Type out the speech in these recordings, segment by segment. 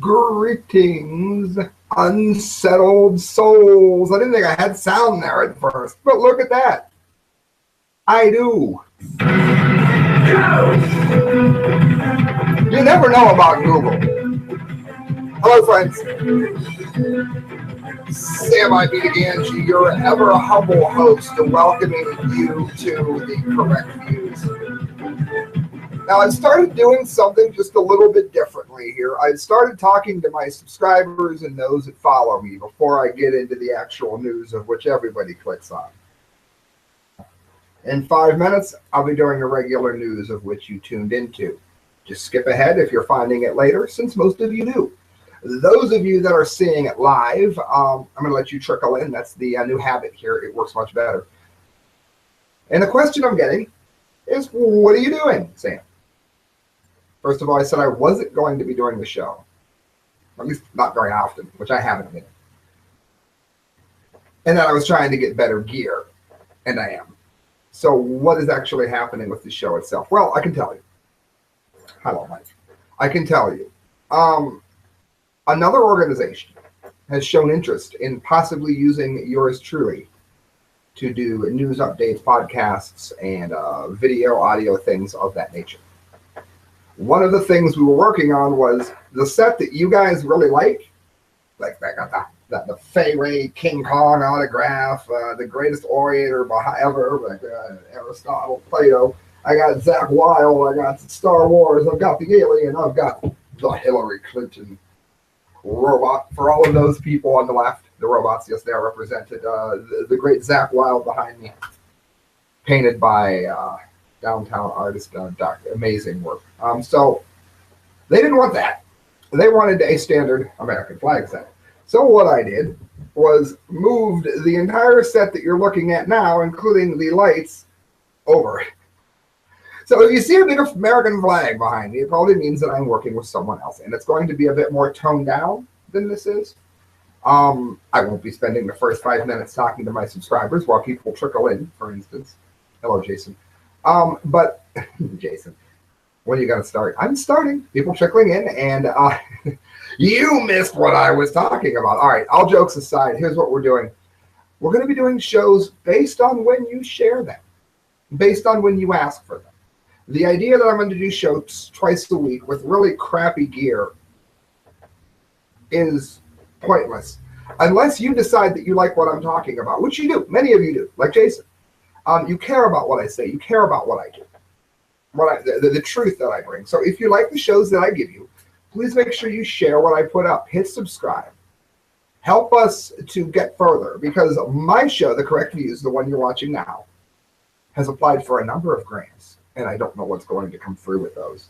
Greetings, unsettled souls. I didn't think I had sound there at first, but look at that. I do. You never know about Google. Hello, friends. Sam I. B. Gangi, your ever humble host, welcoming you to the Correct Views. Now, I started doing something just a little bit differently here. I started talking to my subscribers and those that follow me before I get into the actual news of which everybody clicks on. In 5 minutes, I'll be doing a regular news of which you tuned into. Just skip ahead if you're finding it later, since most of you do. Those of you that are seeing it live, I'm going to let you trickle in. That's the new habit here. It works much better. And the question I'm getting is, what are you doing, Sam? First of all, I said I wasn't going to be doing the show, at least not very often, which I haven't been. And that I was trying to get better gear, and I am. So what is actually happening with the show itself? Well, I can tell you. Hello, Mike. I can tell you. Another organization has shown interest in possibly using yours truly to do news updates, podcasts, and video, audio, things of that nature. One of the things we were working on was the set that you guys really like the Fay Ray King Kong autograph, the greatest orator ever, like Aristotle, Plato. I got Zach Wilde, I got Star Wars, I've got the alien, I've got the Hillary Clinton robot. For all of those people on the left, the robots, yes, they are represented. The great Zach Wilde behind me, painted by downtown artist, amazing work. So they didn't want that. They wanted a standard American flag set. So what I did was moved the entire set that you're looking at now, including the lights, over. So if you see a big American flag behind me, it probably means that I'm working with someone else, and it's going to be a bit more toned down than this is. I won't be spending the first 5 minutes talking to my subscribers while people trickle in, for instance. Hello, Jason. But Jason, when are you going to start? I'm starting. People trickling in, and you missed what I was talking about. All right, all jokes aside, here's what we're doing. We're going to be doing shows based on when you share them, based on when you ask for them. The idea that I'm going to do shows twice a week with really crappy gear is pointless, unless you decide that you like what I'm talking about, which you do. Many of you do, like Jason. You care about what I say. You care about what I do, the truth that I bring. So if you like the shows that I give you, please make sure you share what I put up. Hit subscribe. Help us to get further, because my show, The Correct Views, the one you're watching now, has applied for a number of grants, and I don't know what's going to come through with those.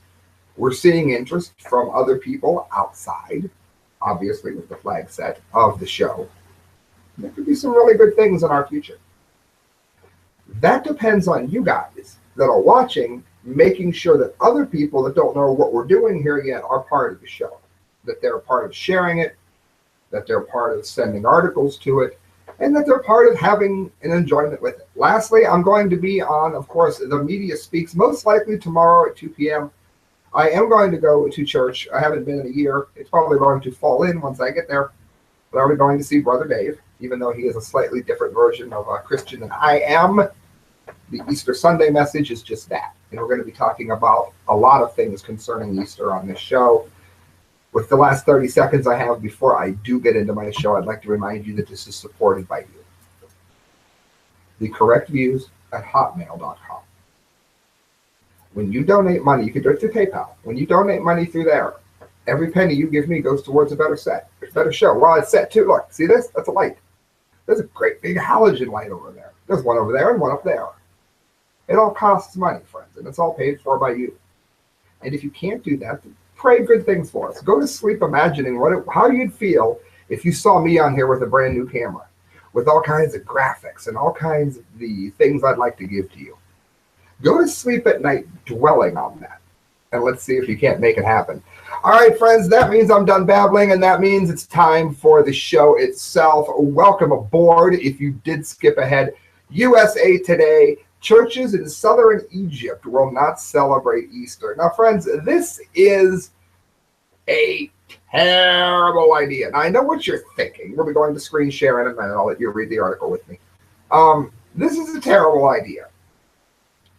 We're seeing interest from other people outside, obviously with the flag set of the show. There could be some really good things in our future. That depends on you guys that are watching, making sure that other people that don't know what we're doing here yet are part of the show, that they're part of sharing it, that they're part of sending articles to it, and that they're part of having an enjoyment with it. Lastly, I'm going to be on, of course, The Media Speaks, most likely tomorrow at 2 p.m. I am going to go to church. I haven't been in a year. It's probably going to fall in once I get there. But I'll be going to see Brother Dave, even though he is a slightly different version of a Christian than I am. The Easter Sunday message is just that. And we're going to be talking about a lot of things concerning Easter on this show. With the last 30 seconds I have before I do get into my show, I'd like to remind you that this is supported by you. The Correct Views at hotmail.com. When you donate money, you can do it through PayPal. When you donate money through there, every penny you give me goes towards a better set, a better show. Well, it's set too. Look, see this? That's a light. There's a great big halogen light over there. There's one over there and one up there. It all costs money, friends, and it's all paid for by you. And if you can't do that, pray good things for us. Go to sleep imagining how you'd feel if you saw me on here with a brand new camera, with all kinds of graphics and all kinds of the things I'd like to give to you. Go to sleep at night dwelling on that, and let's see if you can't make it happen. All right, friends, that means I'm done babbling, and that means it's time for the show itself. Welcome aboard. If you did skip ahead, USA Today, churches in southern Egypt will not celebrate Easter. Now, friends, this is a Terrible idea. Now, I know what you're thinking. We'll be going to screen share in a minute. I'll let you read the article with me. This is a terrible idea.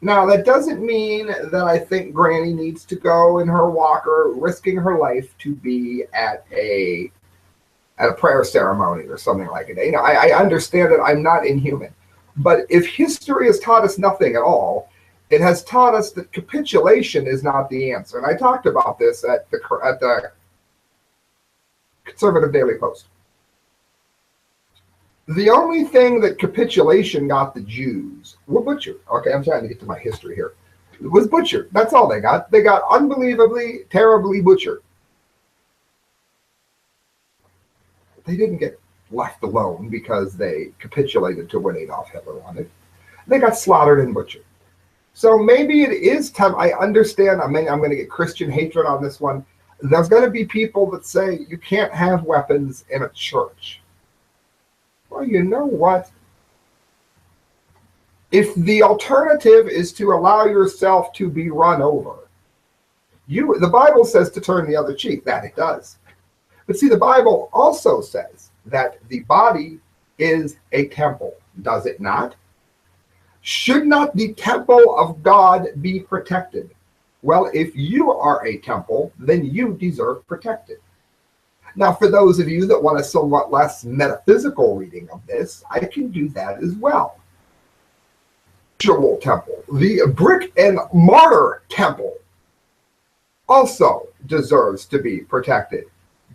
Now, that doesn't mean that I think Granny needs to go in her walker, risking her life to be at a prayer ceremony or something like it. You know, I understand that I'm not inhuman. But if history has taught us nothing at all, it has taught us that capitulation is not the answer. And I talked about this at the Conservative Daily Post. The only thing that capitulation got the Jews were butchered. Okay, I'm trying to get to my history here. It was butchered. That's all they got. They got unbelievably, terribly butchered. They didn't get left alone because they capitulated to what Adolf Hitler wanted. They got slaughtered and butchered. So maybe it is time. I understand. I'm going to get Christian hatred on this one. There's going to be people that say you can't have weapons in a church. Well, you know what? If the alternative is to allow yourself to be run over, the Bible says to turn the other cheek. That it does. But see, the Bible also says that the body is a temple, does it not? Should not the temple of God be protected? Well, if you are a temple, then you deserve protection. Now, for those of you that want a somewhat less metaphysical reading of this, I can do that as well. Actual temple, the brick and mortar temple, also deserves to be protected,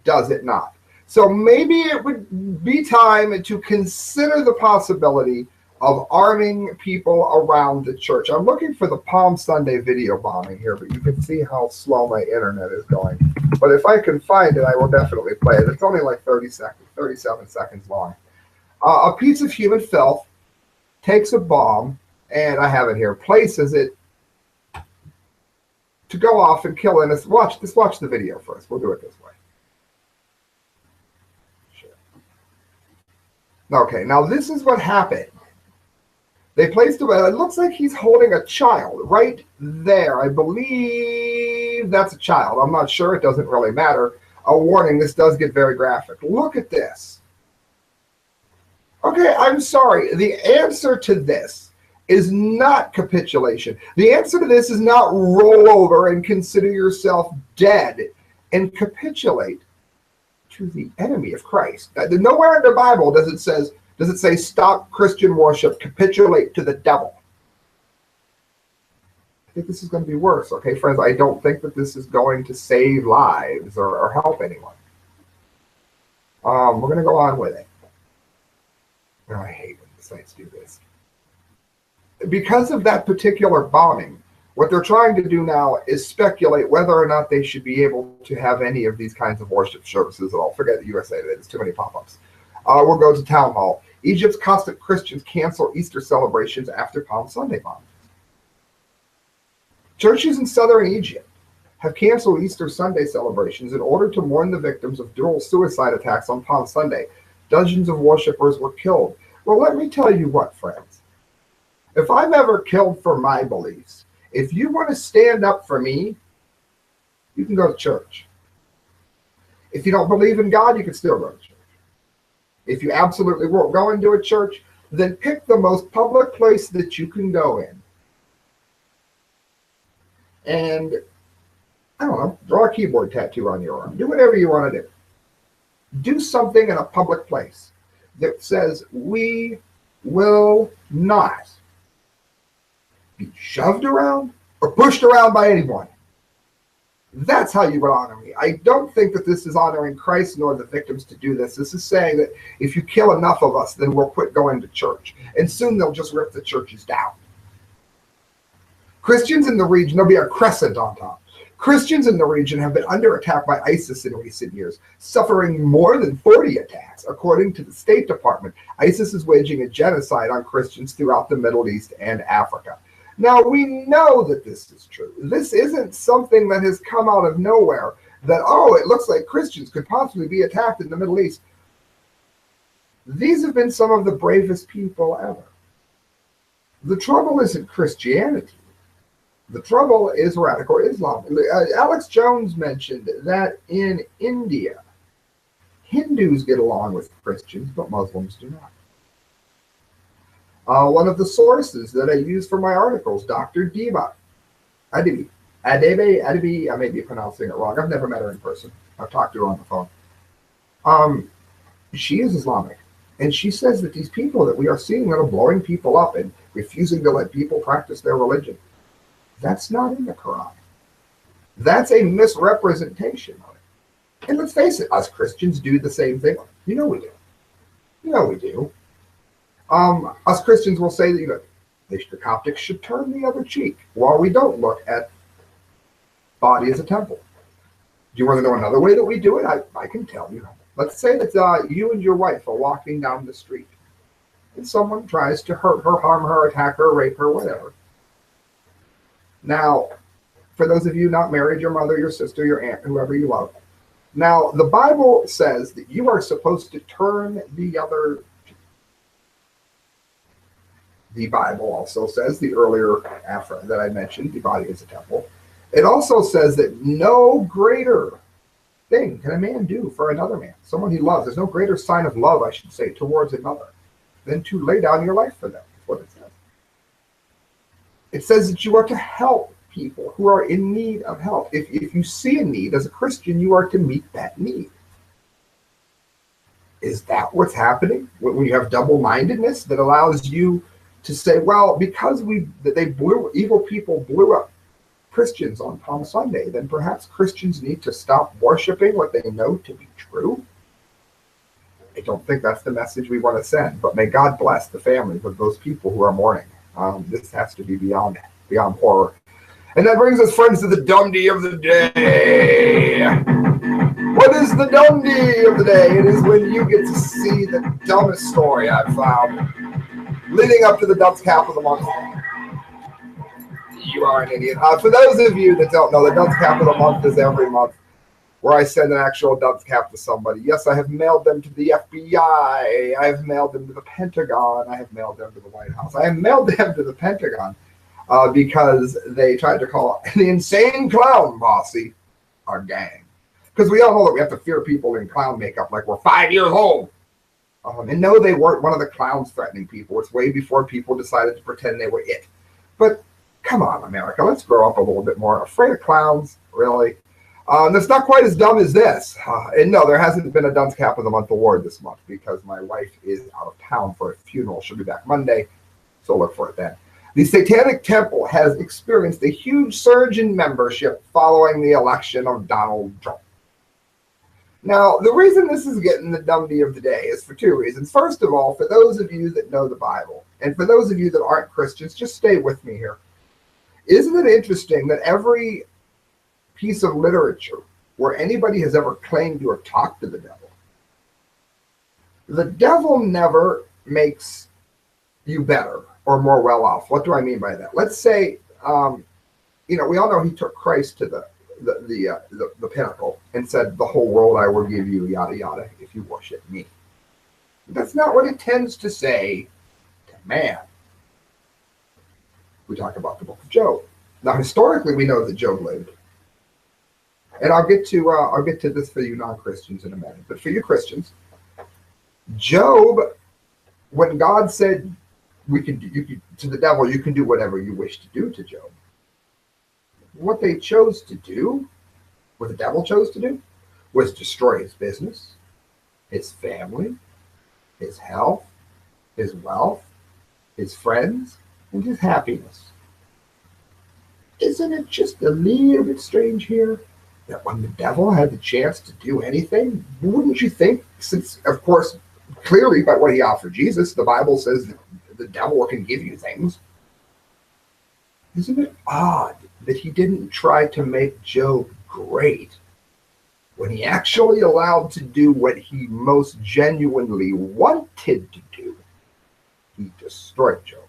does it not? So maybe it would be time to consider the possibility of arming people around the church. I'm looking for the Palm Sunday video bombing here, but you can see how slow my internet is going. But if I can find it, I will definitely play it. It's only like 30 seconds, 37 seconds long. A piece of human filth takes a bomb, and I have it here, places it to go off and kill innocent. Watch the video first. We'll do it this way. Okay, now this is what happened. They placed him, it looks like he's holding a child right there. I believe that's a child. I'm not sure. It doesn't really matter. A warning, this does get very graphic. Look at this. Okay, I'm sorry. The answer to this is not capitulation. The answer to this is not roll over and consider yourself dead and capitulate to the enemy of Christ. Nowhere in the Bible does it say stop Christian worship, capitulate to the devil. I think this is going to be worse, okay, friends? I don't think that this is going to save lives or help anyone. We're going to go on with it. Oh, I hate when the sites do this. Because of that particular bombing, what they're trying to do now is speculate whether or not they should be able to have any of these kinds of worship services at all. Forget the USA Today. There's too many pop-ups. We'll go to Town Hall. Egypt's Coptic Christians cancel Easter celebrations after Palm Sunday bombings. Churches in southern Egypt have canceled Easter Sunday celebrations in order to mourn the victims of dual suicide attacks on Palm Sunday. Dozens of worshipers were killed. Well, let me tell you what, friends. If I'm ever killed for my beliefs, if you want to stand up for me, you can go to church. If you don't believe in God, you can still go to church. If you absolutely won't go into a church, then pick the most public place that you can go in. And, I don't know, draw a keyboard tattoo on your arm. Do whatever you want to do. Do something in a public place that says, we will not be shoved around or pushed around by anyone. That's how you would honor me. I don't think that this is honoring Christ nor the victims to do this. This is saying that if you kill enough of us, then we'll quit going to church. And soon they'll just rip the churches down. Christians in the region, there'll be a crescent on top. Christians in the region have been under attack by ISIS in recent years, suffering more than 40 attacks. According to the State Department, ISIS is waging a genocide on Christians throughout the Middle East and Africa. Now, we know that this is true. This isn't something that has come out of nowhere, that, oh, it looks like Christians could possibly be attacked in the Middle East. These have been some of the bravest people ever. The trouble isn't Christianity. The trouble is radical Islam. Alex Jones mentioned that in India, Hindus get along with Christians, but Muslims do not. One of the sources that I use for my articles, Dr. Adebe, I may be pronouncing it wrong. I've never met her in person. I've talked to her on the phone. She is Islamic. And she says that these people that we are seeing that are blowing people up and refusing to let people practice their religion, that's not in the Quran. That's a misrepresentation of it. And let's face it, us Christians do the same thing. You know we do. You know we do. Us Christians will say that the Coptics should turn the other cheek while we don't look at body as a temple. Do you want to know another way that we do it? I can tell you. Let's say that you and your wife are walking down the street and someone tries to hurt her, harm her, attack her, rape her, whatever. Now, for those of you not married, your mother, your sister, your aunt, whoever you love. Now, the Bible says that you are supposed to turn the other cheek. The Bible also says, the earlier after that I mentioned, the body is a temple. It also says that no greater thing can a man do for another man, someone he loves. There's no greater sign of love, I should say, towards another than to lay down your life for them. That's what it says. It says that you are to help people who are in need of help. If you see a need as a Christian, you are to meet that need. Is that what's happening when you have double-mindedness that allows you to say, well, because evil people blew up Christians on Palm Sunday, then perhaps Christians need to stop worshiping what they know to be true? I don't think that's the message we want to send, but may God bless the families of those people who are mourning. This has to be beyond horror. And that brings us, friends, to the DUMBDEE of the day. What is the DUMBDEE of the day? It is when you get to see the dumbest story I've found leading up to the Dunce Cap of the month. You are an idiot. For those of you that don't know, the Dunce Cap of the month is every month where I send an actual dunce cap to somebody. Yes, I have mailed them to the FBI. I have mailed them to the Pentagon. I have mailed them to the White House. I have mailed them to the Pentagon because they tried to call the insane clown posse our gang. Because we all know that we have to fear people in clown makeup like we're 5 years old. And no, they weren't one of the clowns threatening people. It's way before people decided to pretend they were it. But come on, America, let's grow up a little bit more. Afraid of clowns, really? That's not quite as dumb as this. And no, there hasn't been a Dunce Cap of the Month award this month because my wife is out of town for a funeral. She'll be back Monday, so look for it then. The Satanic Temple has experienced a huge surge in membership following the election of Donald Trump. Now, the reason this is getting the DUMBDEE of the day is for two reasons. First of all, for those of you that know the Bible, and for those of you that aren't Christians, just stay with me here. Isn't it interesting that every piece of literature where anybody has ever claimed to have talked to the devil never makes you better or more well off. What do I mean by that? Let's say, we all know he took Christ to the pinnacle and said, the whole world I will give you, yada, yada, if you worship me. That's not what it tends to say to man. We talk about the book of Job. Now, historically, we know that Job lived. And I'll get to this for you non-Christians in a minute. But for you Christians, Job, when God said to the devil, you can do whatever you wish to do to Job. What they chose to do, what the devil chose to do, was destroy his business, his family, his health, his wealth, his friends, and his happiness. Isn't it just a little bit strange here that when the devil had the chance to do anything, wouldn't you think, since, of course, clearly by what he offered Jesus, the Bible says that the devil can give you things. Isn't it odd that he didn't try to make Job great when he actually allowed to do what he most genuinely wanted to do? He destroyed Job.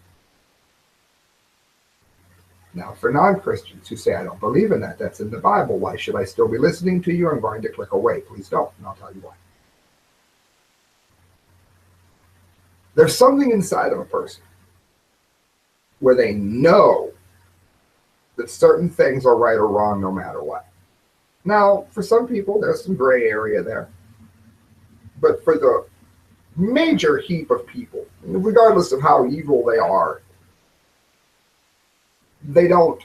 Now, for non-Christians who say, I don't believe in that, that's in the Bible, why should I still be listening to you? I'm going to click away. Please don't, and I'll tell you why. There's something inside of a person where they know that certain things are right or wrong no matter what. Now, for some people, there's some gray area there. But for the major heap of people, regardless of how evil they don't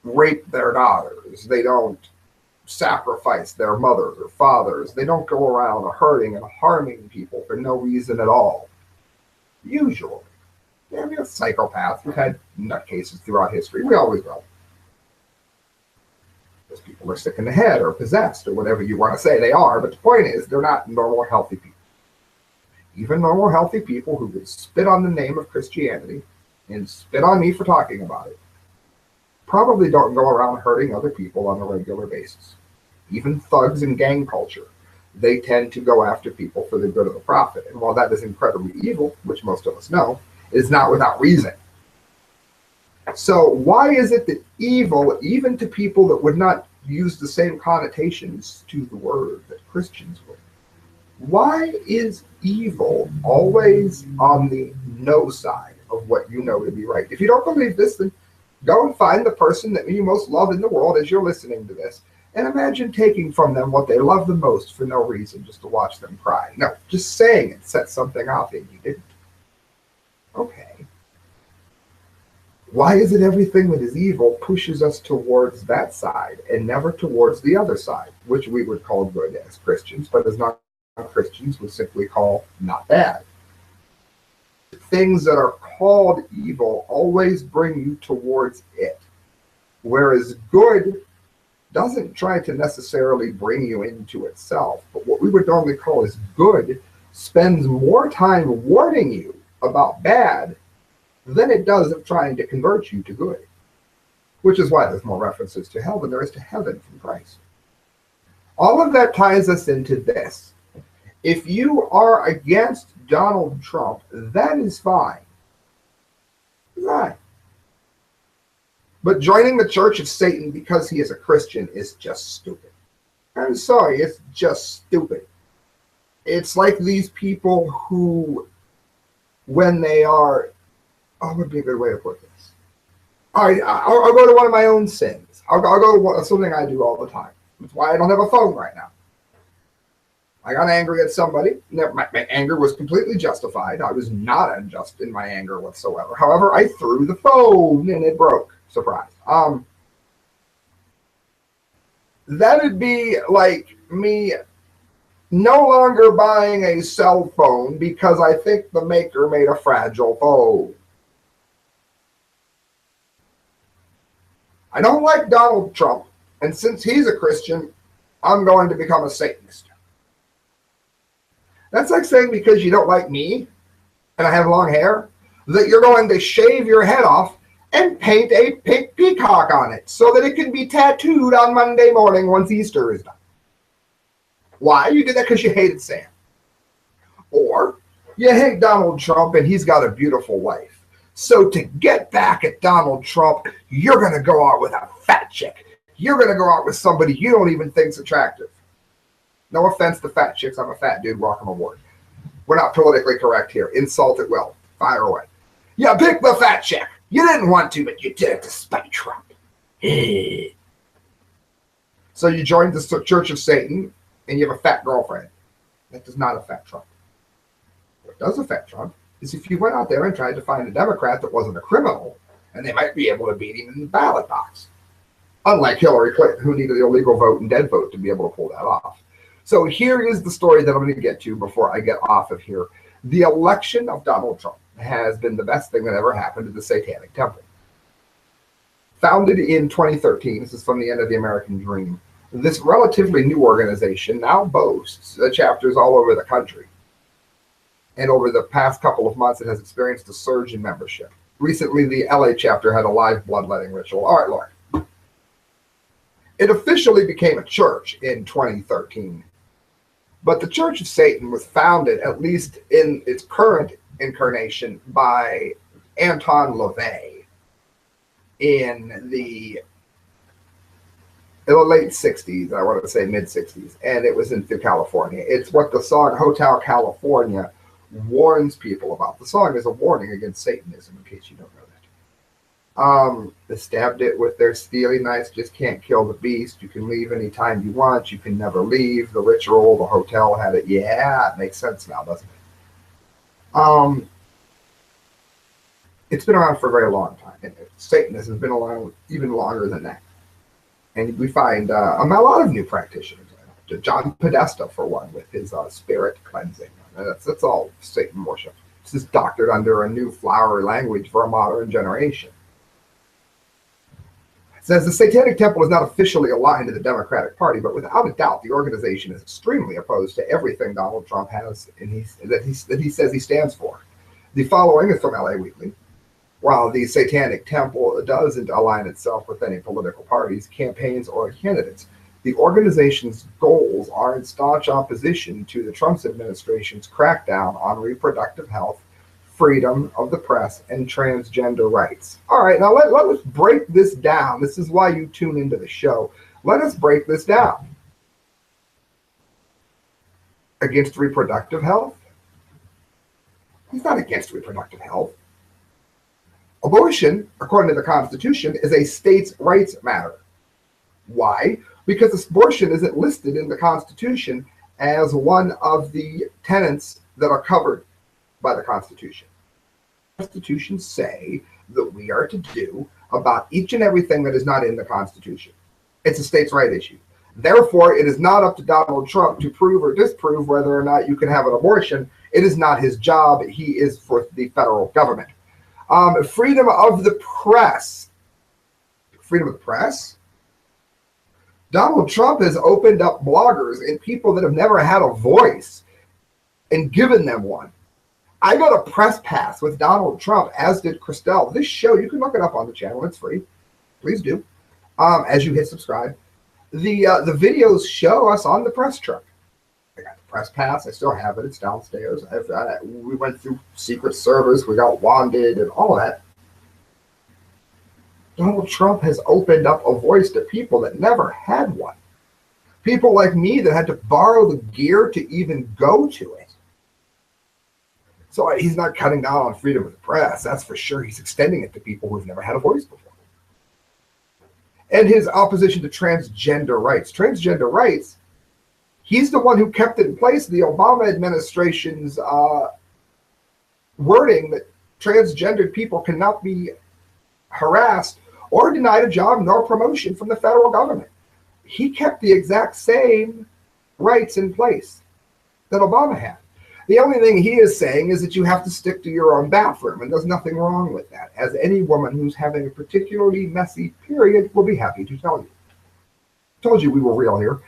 rape their daughters. They don't sacrifice their mothers or fathers. They don't go around hurting and harming people for no reason at all. Usually. Yeah, we have psychopaths. We've had nutcases throughout history. We always will. Those people are sick in the head or possessed or whatever you want to say they are. But the point is, they're not normal, healthy people. Even normal, healthy people who would spit on the name of Christianity and spit on me for talking about it probably don't go around hurting other people on a regular basis. Even thugs in gang culture, they tend to go after people for the good of the profit. And while that is incredibly evil, which most of us know, it is not without reason. So why is it that evil, even to people that would not use the same connotations to the word that Christians would, why is evil always on the no side of what you know to be right? If you don't believe this, then go and find the person that you most love in the world as you're listening to this, and imagine taking from them what they love the most for no reason, just to watch them cry. No, just saying it sets something off in you, didn't. Okay. Why is it everything that is evil pushes us towards that side and never towards the other side, which we would call good as Christians, but as non-Christians would simply call not bad? Things that are called evil always bring you towards it, whereas good doesn't try to necessarily bring you into itself, but what we would normally call as good spends more time warning you about bad than it does of trying to convert you to good, which is why there's more references to hell than there is to heaven from Christ. All of that ties us into this. If you are against Donald Trump, that is fine. Fine. But joining the Church of Satan because he is a Christian is just stupid. I'm sorry, it's just stupid. It's like these people who, when they are, what would be a good way to put this? All right, I'll go to one of my own sins. I'll go to something I do all the time. That's why I don't have a phone right now. I got angry at somebody. My anger was completely justified. I was not unjust in my anger whatsoever. However, I threw the phone and it broke. Surprise. That'd be like me no longer buying a cell phone because I think the maker made a fragile phone. I don't like Donald Trump, and since he's a Christian, I'm going to become a Satanist. That's like saying because you don't like me and I have long hair, that you're going to shave your head off and paint a pink peacock on it so that it can be tattooed on Monday morning once Easter is done. Why? You did that because you hated Sam. Or you hate Donald Trump and he's got a beautiful wife. So to get back at Donald Trump, you're going to go out with a fat chick. You're going to go out with somebody you don't even think's attractive. No offense to fat chicks. I'm a fat dude. Welcome aboard. We're not politically correct here. Insult at will. Fire away. Yeah, pick the fat chick. You didn't want to, but you did it to spite Trump. So you joined the Church of Satan and you have a fat girlfriend. That does not affect Trump. What does affect Trump is if you went out there and tried to find a Democrat that wasn't a criminal, and they might be able to beat him in the ballot box. Unlike Hillary Clinton, who needed the illegal vote and dead vote to be able to pull that off. So here is the story that I'm going to get to before I get off of here. The election of Donald Trump has been the best thing that ever happened to the Satanic Temple. Founded in 2013, this is from the end of the American Dream, this relatively new organization now boasts chapters all over the country. And over the past couple of months, it has experienced a surge in membership. Recently, the LA chapter had a live bloodletting ritual. All right, Lord. It officially became a church in 2013. But the Church of Satan was founded, at least in its current incarnation, by Anton LaVey in the late 60s, I want to say mid 60s, and it was in California. It's what the song Hotel California warns people about. The song is a warning against Satanism, in case you don't know that. They stabbed it with their steely knives. Just can't kill the beast. You can leave anytime you want. You can never leave. The ritual, the hotel had it. Yeah, it makes sense now, doesn't it? It's been around for a very long time. And Satanism has been around even longer than that. And we find a lot of new practitioners. John Podesta, for one, with his spirit cleansing. That's all Satan worship. It's just doctored under a new flowery language for a modern generation. It says the Satanic Temple is not officially aligned to the Democratic Party, but without a doubt, the organization is extremely opposed to everything Donald Trump has that he says he stands for. The following is from LA Weekly. While the Satanic Temple doesn't align itself with any political parties, campaigns, or candidates, the organization's goals are in staunch opposition to the Trump administration's crackdown on reproductive health, freedom of the press, and transgender rights. All right, now let us break this down. This is why you tune into the show. Let us break this down. Against reproductive health? He's not against reproductive health. Abortion, according to the Constitution, is a states' rights matter. Why? Because abortion isn't listed in the Constitution as one of the tenets that are covered by the Constitution. The Constitution say that we are to do about each and everything that is not in the Constitution. It's a states' right issue. Therefore, it is not up to Donald Trump to prove or disprove whether or not you can have an abortion. It is not his job. He is for the federal government. Freedom of the press. Freedom of the press? Donald Trump has opened up bloggers and people that have never had a voice and given them one. I got a press pass with Donald Trump, as did Christelle. This show, you can look it up on the channel. It's free. Please do. As you hit subscribe. The videos show us on the press truck. I got the press pass. I still have it. It's downstairs. We went through Secret Service. We got wanded and all of that. Donald Trump has opened up a voice to people that never had one. People like me that had to borrow the gear to even go to it. So he's not cutting down on freedom of the press, that's for sure. He's extending it to people who've never had a voice before. And his opposition to transgender rights. Transgender rights, he's the one who kept it in place. The Obama administration's wording that transgendered people cannot be harassed or denied a job nor promotion from the federal government. He kept the exact same rights in place that Obama had. The only thing he is saying is that you have to stick to your own bathroom, and there's nothing wrong with that, as any woman who's having a particularly messy period will be happy to tell you. Told you we were real here.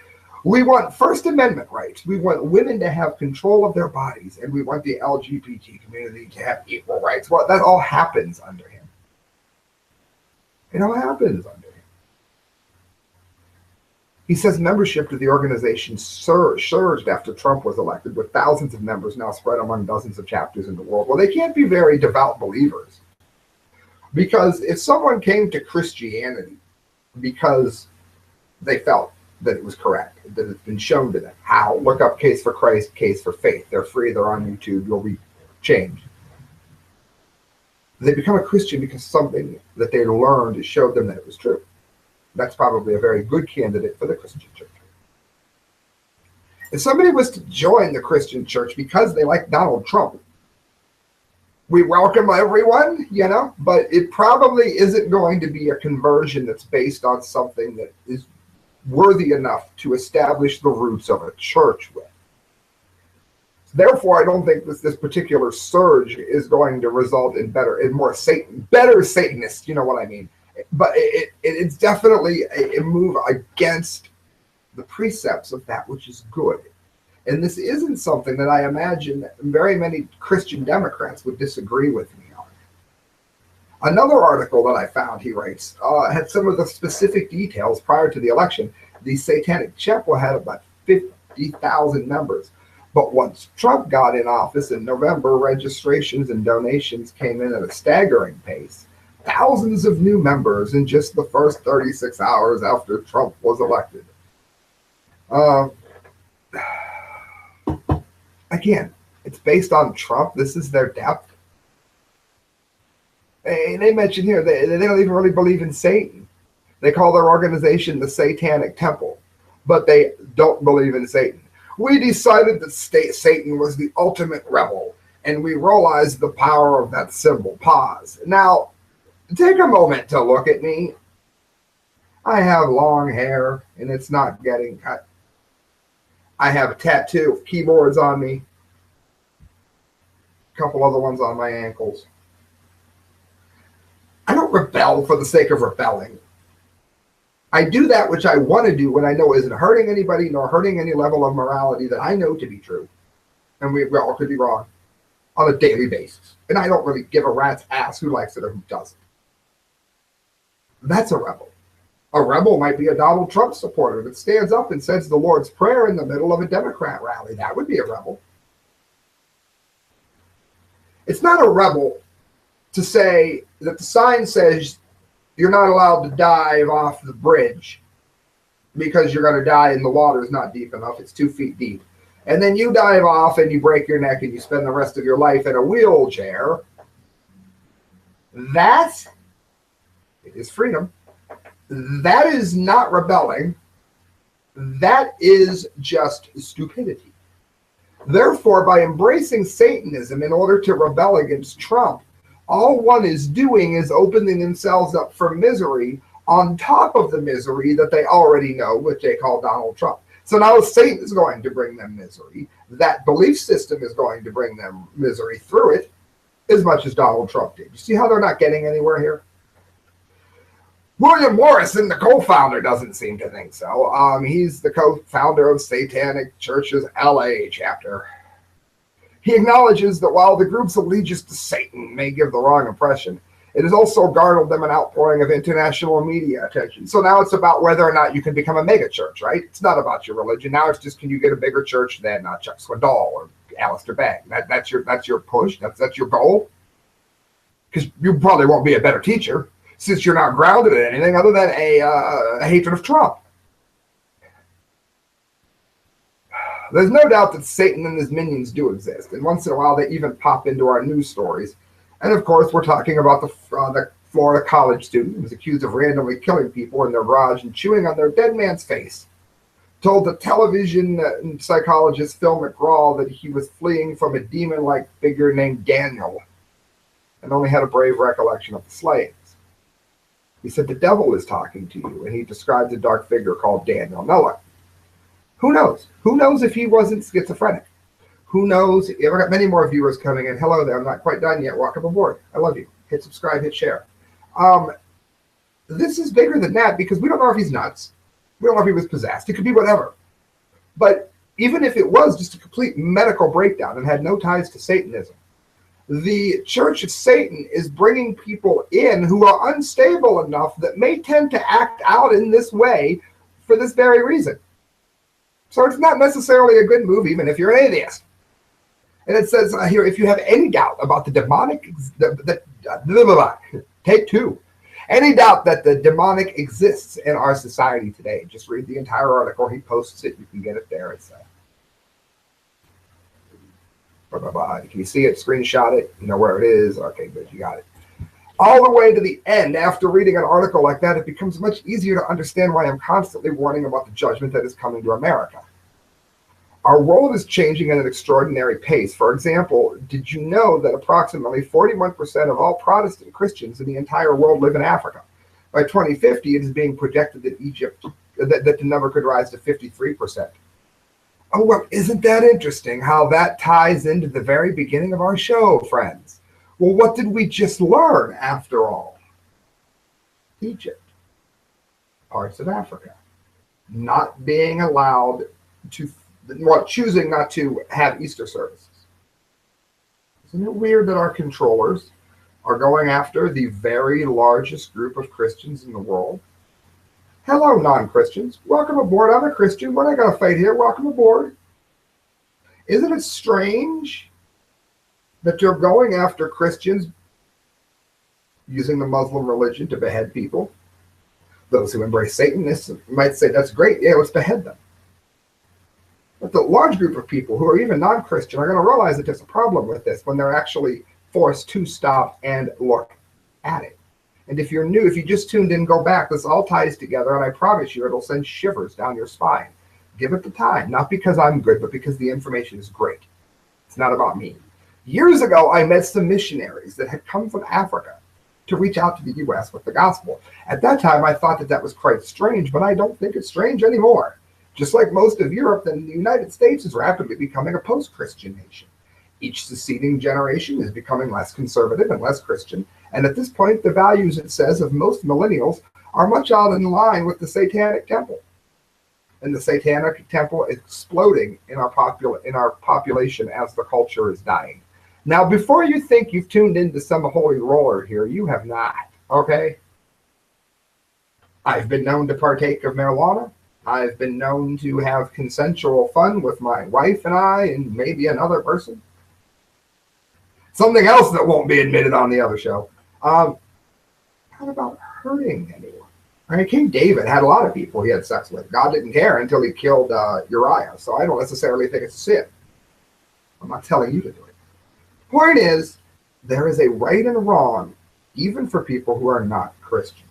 We want First Amendment rights. We want women to have control of their bodies, and we want the LGBT community to have equal rights. Well, that all happens under him. It all happens under him. He says membership to the organization surged after Trump was elected, with thousands of members now spread among dozens of chapters in the world. Well, they can't be very devout believers, because if someone came to Christianity because they felt that it was correct, that it's been shown to them how, look up Case for Christ, Case for Faith. They're free. They're on YouTube. You'll be changed. They become a Christian because something that they learned showed them that it was true. That's probably a very good candidate for the Christian church. If somebody was to join the Christian church because they like Donald Trump, we welcome everyone, but it probably isn't going to be a conversion that's based on something that is worthy enough to establish the roots of a church with. Therefore, I don't think this particular surge is going to result in better Satanists, you know what I mean. But it's definitely a move against the precepts of that which is good. And this isn't something that I imagine very many Christian Democrats would disagree with me on. Another article that I found, he writes, had some of the specific details prior to the election. The Satanic Temple had about 50,000 members. But once Trump got in office in November, registrations and donations came in at a staggering pace. Thousands of new members in just the first 36 hours after Trump was elected. Again, it's based on Trump. This is their depth. They mention here they don't even really believe in Satan. They call their organization the Satanic Temple, but they don't believe in Satan. We decided that Satan was the ultimate rebel, and we realized the power of that symbol. Pause. Now, take a moment to look at me. I have long hair, and it's not getting cut. I have a tattoo of keyboards on me, a couple other ones on my ankles. I don't rebel for the sake of rebelling. I do that which I want to do when I know isn't hurting anybody nor hurting any level of morality that I know to be true. And we all could be wrong on a daily basis. And I don't really give a rat's ass who likes it or who doesn't. That's a rebel. A rebel might be a Donald Trump supporter that stands up and says the Lord's Prayer in the middle of a Democrat rally. That would be a rebel. It's not a rebel to say that the sign says you're not allowed to dive off the bridge because you're going to die and the water is not deep enough. It's 2 feet deep. And then you dive off and you break your neck and you spend the rest of your life in a wheelchair. That is freedom. That is not rebelling. That is just stupidity. Therefore, by embracing Satanism in order to rebel against Trump, all one is doing is opening themselves up for misery on top of the misery that they already know, which they call Donald Trump. So now Satan is going to bring them misery. That belief system is going to bring them misery through it as much as Donald Trump did. You see how they're not getting anywhere here? William Morrison, the co-founder, doesn't seem to think so. He's the co-founder of Satanic Church's LA chapter. He acknowledges that while the group's allegiance to Satan may give the wrong impression, it has also garnered them an outpouring of international media attention. So now it's about whether or not you can become a mega church, right? It's not about your religion. Now it's just, can you get a bigger church than Chuck Swindoll or Alistair Begg? That's your push. That's your goal. Because you probably won't be a better teacher since you're not grounded in anything other than a hatred of Trump. There's no doubt that Satan and his minions do exist, and once in a while they even pop into our news stories. And of course, we're talking about the Florida college student who was accused of randomly killing people in their garage and chewing on their dead man's face. Told the television psychologist Phil McGraw that he was fleeing from a demon-like figure named Daniel and only had a brave recollection of the slayings. He said the devil is talking to you, and he described a dark figure called Daniel. Now look, who knows? Who knows if he wasn't schizophrenic? Who knows? I've got many more viewers coming in. Hello there. I'm not quite done yet. Welcome aboard. I love you. Hit subscribe, hit share. This is bigger than that because we don't know if he's nuts. We don't know if he was possessed. It could be whatever. But even if it was just a complete medical breakdown and had no ties to Satanism, the Church of Satan is bringing people in who are unstable enough that may tend to act out in this way for this very reason. So it's not necessarily a good move, even if you're an atheist. And it says here, if you have any doubt about the demonic, take two. Any doubt that the demonic exists in our society today, just read the entire article. He posts it. You can get it there. It's Can you see it? Screenshot it. You know where it is. Okay, good. You got it. All the way to the end, after reading an article like that, it becomes much easier to understand why I'm constantly warning about the judgment that is coming to America. Our world is changing at an extraordinary pace. For example, did you know that approximately 41% of all Protestant Christians in the entire world live in Africa? By 2050, it is being projected that that the number could rise to 53%. Oh, well, isn't that interesting how that ties into the very beginning of our show, friends? Well, what did we just learn after all? Egypt, parts of Africa, not being allowed to, well, choosing not to have Easter services. Isn't it weird that our controllers are going after the very largest group of Christians in the world? Hello, non-Christians. Welcome aboard. I'm a Christian. We're not going to fight here. Welcome aboard. Isn't it strange that you're going after Christians using the Muslim religion to behead people? Those who embrace Satanists might say, that's great. Yeah, let's behead them. But the large group of people who are even non-Christian are going to realize that there's a problem with this when they're actually forced to stop and look. at it. And if you're new, if you just tuned in, go back. This all ties together, and I promise you it'll send shivers down your spine. Give it the time, not because I'm good, but because the information is great. It's not about me. Years ago, I met some missionaries that had come from Africa to reach out to the U.S. with the gospel. At that time, I thought that that was quite strange, but I don't think it's strange anymore. Just like most of Europe, then the United States is rapidly becoming a post-Christian nation. Each succeeding generation is becoming less conservative and less Christian, and at this point, the values, it says, of most millennials are much out in line with the Satanic Temple. And the Satanic Temple is exploding in our population as the culture is dying. Now, before you think you've tuned into some holy roller here, you have not, okay? I've been known to partake of marijuana. I've been known to have consensual fun with my wife and I and maybe another person. Something else that won't be admitted on the other show. Not about hurting anyone. I mean, King David had a lot of people he had sex with. God didn't care until he killed Uriah. So I don't necessarily think it's a sin. I'm not telling you to do it. Point is, there is a right and wrong, even for people who are not Christian.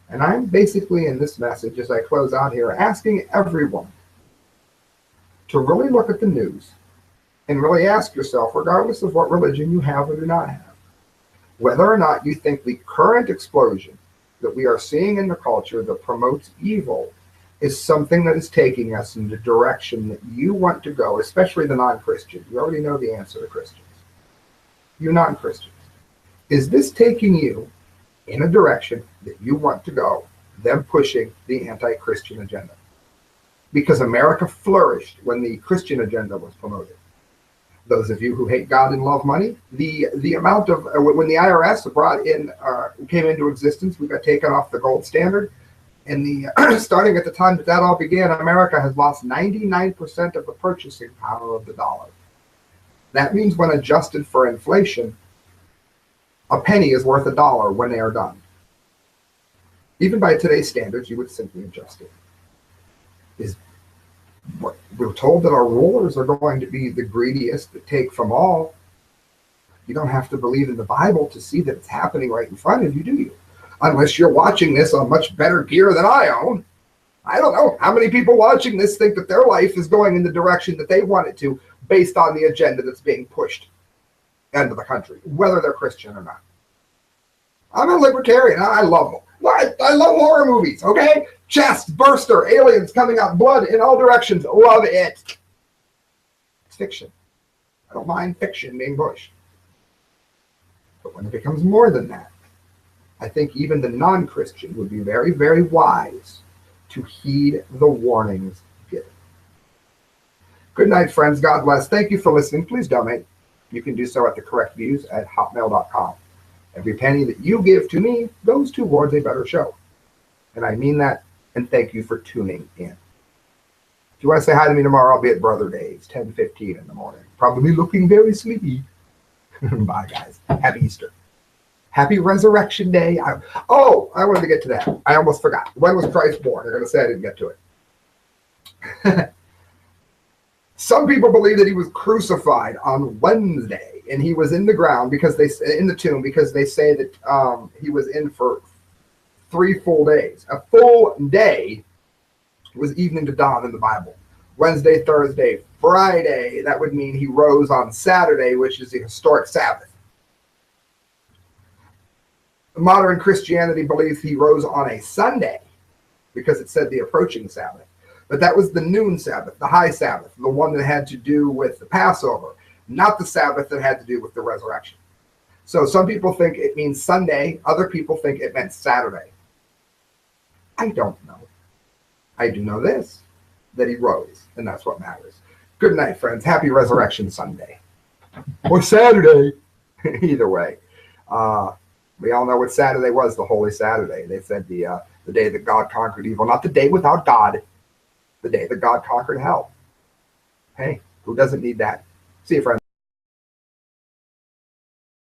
And I'm basically in this message, as I close out here, asking everyone to really look at the news and really ask yourself, regardless of what religion you have or do not have, whether or not you think the current explosion that we are seeing in the culture that promotes evil is something that is taking us in the direction that you want to go, especially the non-Christian. You already know the answer to Christians. You non-Christians. Is this taking you in a direction that you want to go, them pushing the anti-Christian agenda? Because America flourished when the Christian agenda was promoted. Those of you who hate God and love money, the amount of, when the IRS brought in, came into existence, we got taken off the gold standard. And the starting at the time that that all began, America has lost 99% of the purchasing power of the dollar. That means when adjusted for inflation, a penny is worth $1 when they are done. Even by today's standards, you would simply adjust it. We're told that our rulers are going to be the greediest that take from all. You don't have to believe in the Bible to see that it's happening right in front of you, do you? Unless you're watching this on much better gear than I own. I don't know how many people watching this think that their life is going in the direction that they want it to based on the agenda that's being pushed into the country, whether they're Christian or not. I'm a libertarian. I love them. I love horror movies, okay? Chest burster, aliens coming out, blood in all directions. Love it. It's fiction. I don't mind fiction being pushed. But when it becomes more than that, I think even the non-Christian would be very, very wise to heed the warnings given. Good night, friends. God bless. Thank you for listening. Please donate. You can do so at thecorrectviews@hotmail.com. Every penny that you give to me goes towards a better show. And I mean that, and thank you for tuning in. If you want to say hi to me tomorrow, I'll be at Brother Dave's, 10:15 in the morning. Probably looking very sleepy. Bye, guys. Happy Easter. Happy Resurrection Day. I wanted to get to that. I almost forgot. When was Christ born? They're going to say I didn't get to it. Some people believe that he was crucified on Wednesday, and he was in the ground in the tomb because they say that he was in for 3 full days. A full day was evening to dawn in the Bible. Wednesday, Thursday, Friday. That would mean he rose on Saturday, which is the historic Sabbath. Modern Christianity believes he rose on a Sunday because it said the approaching Sabbath. But that was the noon Sabbath, the high Sabbath, the one that had to do with the Passover, not the Sabbath that had to do with the resurrection. So some people think it means Sunday. Other people think it meant Saturday. I don't know. I do know this, that he rose, and that's what matters. Good night, friends. Happy Resurrection Sunday. Or Saturday. Either way. We all know what Saturday was, the Holy Saturday. They said the day that God conquered evil, not the day without God, the day that God conquered hell. Hey, who doesn't need that? See you, friends.